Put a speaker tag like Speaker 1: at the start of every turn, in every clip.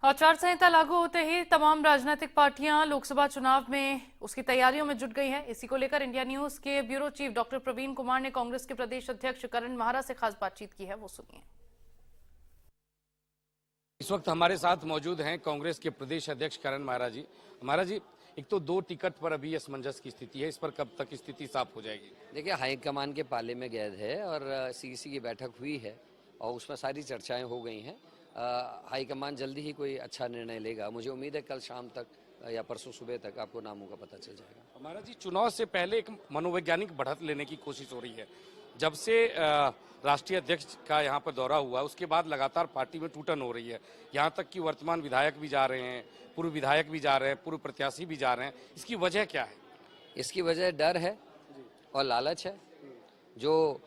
Speaker 1: आचार संहिता लागू होते ही तमाम राजनीतिक पार्टियां लोकसभा चुनाव में उसकी तैयारियों में जुट गई हैं। इसी को लेकर इंडिया न्यूज के bureau chief doctor Praveen Kumar ने कांग्रेस के प्रदेश अध्यक्ष करण माहरा से खास बातचीत की है, वो सुनिए।
Speaker 2: इस वक्त हमारे साथ मौजूद हैं कांग्रेस के प्रदेश अध्यक्ष करण माहरा जी। माहरा जी, एक तो दो टिकट पर अभी असमंजस की स्थिति है, इस पर कब तक स्थिति साफ हो जाएगी?
Speaker 3: देखिए, हाईकमान के पाले में गए थे और सीईसी की बैठक हुई है और उसमें सारी चर्चाएं हो गई हैं। हाईकमान जल्दी ही कोई अच्छा निर्णय लेगा। मुझे उम्मीद है कल शाम तक या परसों सुबह तक आपको नामों का पता चल जाएगा।
Speaker 2: माहरा जी, चुनाव से पहले एक मनोवैज्ञानिक बढ़त लेने की कोशिश हो रही है। जब से राष्ट्रीय अध्यक्ष का यहाँ पर दौरा हुआ, उसके बाद लगातार पार्टी में टूटन हो रही है। यहाँ तक कि वर्तमान विधायक भी जा रहे हैं, पूर्व विधायक भी जा रहे हैं, पूर्व प्रत्याशी भी जा रहे हैं। इसकी वजह क्या है?
Speaker 3: इसकी वजह डर है और लालच है। जो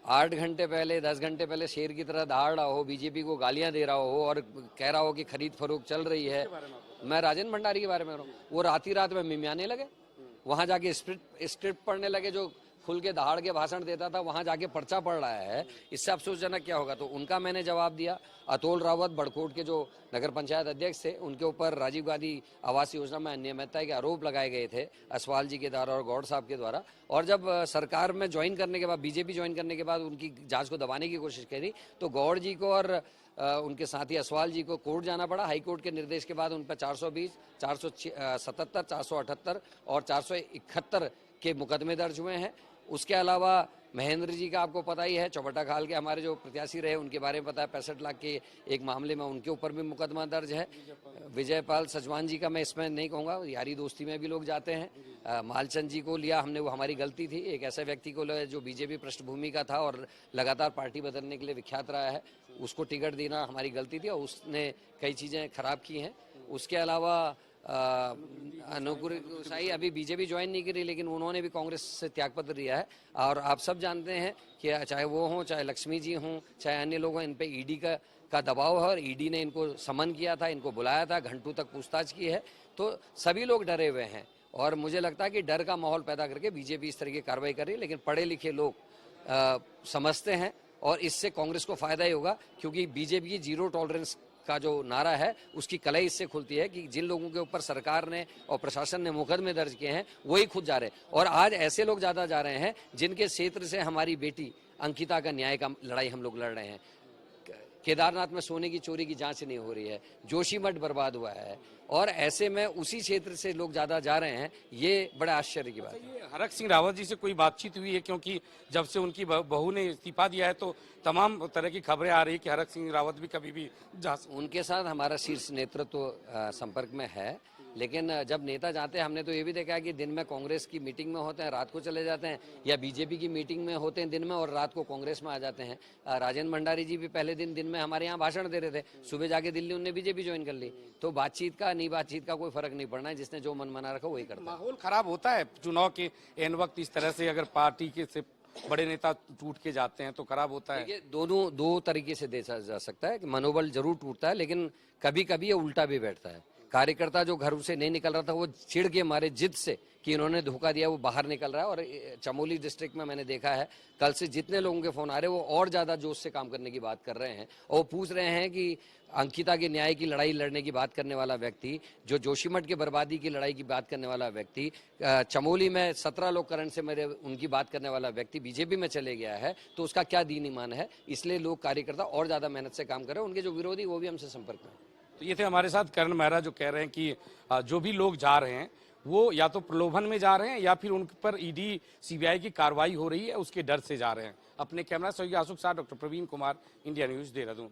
Speaker 3: 8 घंटे पहले 10 घंटे पहले शेर की तरह दहाड़ रहा हो, बीजेपी को गालियां दे रहा हो और कह रहा हो कि खरीद फरोख्त चल रही है। मैं राजेंद्र भंडारी के बारे में कह रहा हूँ। वो रात में मिमियाने लगे, वहां जाके स्क्रिप्ट पढ़ने लगे। जो खुल के दहाड़ के भाषण देता था, वहां जाके पर्चा पढ़ रहा है। इससे अफसोसजनक क्या होगा? तो उनका मैंने जवाब दिया। अतुल रावत बड़कोट के जो नगर पंचायत अध्यक्ष थे, उनके ऊपर राजीव गांधी आवास योजना में अनियमितता के आरोप लगाए गए थे असवाल जी के द्वारा और गौड़ साहब के द्वारा। और जब सरकार में ज्वाइन करने के बाद, बीजेपी ज्वाइन करने के बाद उनकी जांच को दबाने की कोशिश करी, तो गौड़ जी को और उनके साथी असवाल जी को कोर्ट जाना पड़ा। हाई कोर्ट के निर्देश के बाद उन पर 420, 477, 478 और 471 के मुकदमे दर्ज हुए हैं। उसके अलावा महेंद्र जी का आपको पता ही है, चौबटा खाल के हमारे जो प्रत्याशी रहे, उनके बारे में पता है। 65 लाख के एक मामले में उनके ऊपर भी मुकदमा दर्ज है। विजयपाल सजवान जी का मैं इसमें नहीं कहूँगा, यारी दोस्ती में भी लोग जाते हैं। मालचंद जी को लिया हमने, वो हमारी गलती थी। एक ऐसे व्यक्ति को लिया जो बीजेपी पृष्ठभूमि का था और लगातार पार्टी बदलने के लिए विख्यात रहा है, उसको टिकट देना हमारी गलती थी और उसने कई चीज़ें खराब की हैं। उसके अलावा अनुकुर साई अभी बीजेपी ज्वाइन नहीं करी, लेकिन उन्होंने भी कांग्रेस से त्यागपत्र दिया है। और आप सब जानते हैं कि चाहे वो हों, चाहे लक्ष्मी जी हों, चाहे अन्य लोग हों, इन पे ईडी का दबाव है और ईडी ने इनको समन किया था, इनको बुलाया था, घंटों तक पूछताछ की है। तो सभी लोग डरे हुए हैं और मुझे लगता है कि डर का माहौल पैदा करके बीजेपी इस तरह की कार्रवाई कर रही है। लेकिन पढ़े लिखे लोग समझते हैं और इससे कांग्रेस को फायदा ही होगा, क्योंकि बीजेपी की जीरो टॉलरेंस का जो नारा है, उसकी कलई इससे खुलती है कि जिन लोगों के ऊपर सरकार ने और प्रशासन ने मुकदमे दर्ज किए हैं, वही खुद जा रहे हैं। और आज ऐसे लोग ज्यादा जा रहे हैं जिनके क्षेत्र से हमारी बेटी अंकिता का न्याय का लड़ाई हम लोग लड़ रहे हैं। केदारनाथ में सोने की चोरी की जांच नहीं हो रही है, जोशीमठ बर्बाद हुआ है, और ऐसे में उसी क्षेत्र से लोग ज्यादा जा रहे हैं। ये बड़े आश्चर्य की बात है।
Speaker 2: हरक सिंह रावत जी से कोई बातचीत हुई है? क्योंकि जब से उनकी बहू ने इस्तीफा दिया है तो तमाम तरह की खबरें आ रही है कि हरक सिंह रावत भी कभी भी जा सकते।
Speaker 3: उनके साथ हमारा शीर्ष नेतृत्व संपर्क में है, लेकिन जब नेता जाते हैं, हमने तो ये भी देखा है कि दिन में कांग्रेस की मीटिंग में होते हैं, रात को चले जाते हैं, या बीजेपी की मीटिंग में होते हैं दिन में और रात को कांग्रेस में आ जाते हैं। राजेंद्र भंडारी जी भी पहले दिन में हमारे यहाँ भाषण दे रहे थे, सुबह जाके दिल्ली उनने बीजेपी ज्वाइन कर ली। तो बातचीत का नहीं बातचीत का कोई फर्क नहीं पड़ना है, जिसने जो मन मना रखा वही करता है।
Speaker 2: माहौल खराब होता है चुनाव के एन वक्त इस तरह से, अगर पार्टी के से बड़े नेता टूट के जाते हैं तो खराब होता है।
Speaker 3: दो तरीके से देखा जा सकता है कि मनोबल जरूर टूटता है, लेकिन कभी कभी ये उल्टा भी बैठता है। कार्यकर्ता जो घर से नहीं निकल रहा था, वो चिढ़ के मारे जिद से कि इन्होंने धोखा दिया, वो बाहर निकल रहा है। और चमोली डिस्ट्रिक्ट में मैंने देखा है, कल से जितने लोगों के फोन आ रहे हैं, वो और ज्यादा जोश से काम करने की बात कर रहे हैं और वो पूछ रहे हैं कि अंकिता के न्याय की लड़ाई लड़ने की बात करने वाला व्यक्ति, जो जोशीमठ के बर्बादी की लड़ाई की बात करने वाला व्यक्ति, चमोली में 17 लोग करंट से मेरे उनकी बात करने वाला व्यक्ति बीजेपी में चले गया है, तो उसका क्या दीन ईमान है? इसलिए लोग कार्यकर्ता और ज्यादा मेहनत से काम कर रहे हैं। उनके जो विरोधी वो भी हमसे संपर्क में।
Speaker 2: तो ये थे हमारे साथ करण माहरा, जो कह रहे हैं कि जो भी लोग जा रहे हैं वो या तो प्रलोभन में जा रहे हैं या फिर उन पर ईडी सीबीआई की कार्रवाई हो रही है उसके डर से जा रहे हैं। अपने कैमरा सहयोगी आशुक साथ doctor Praveen Kumar, India News, Dehradun.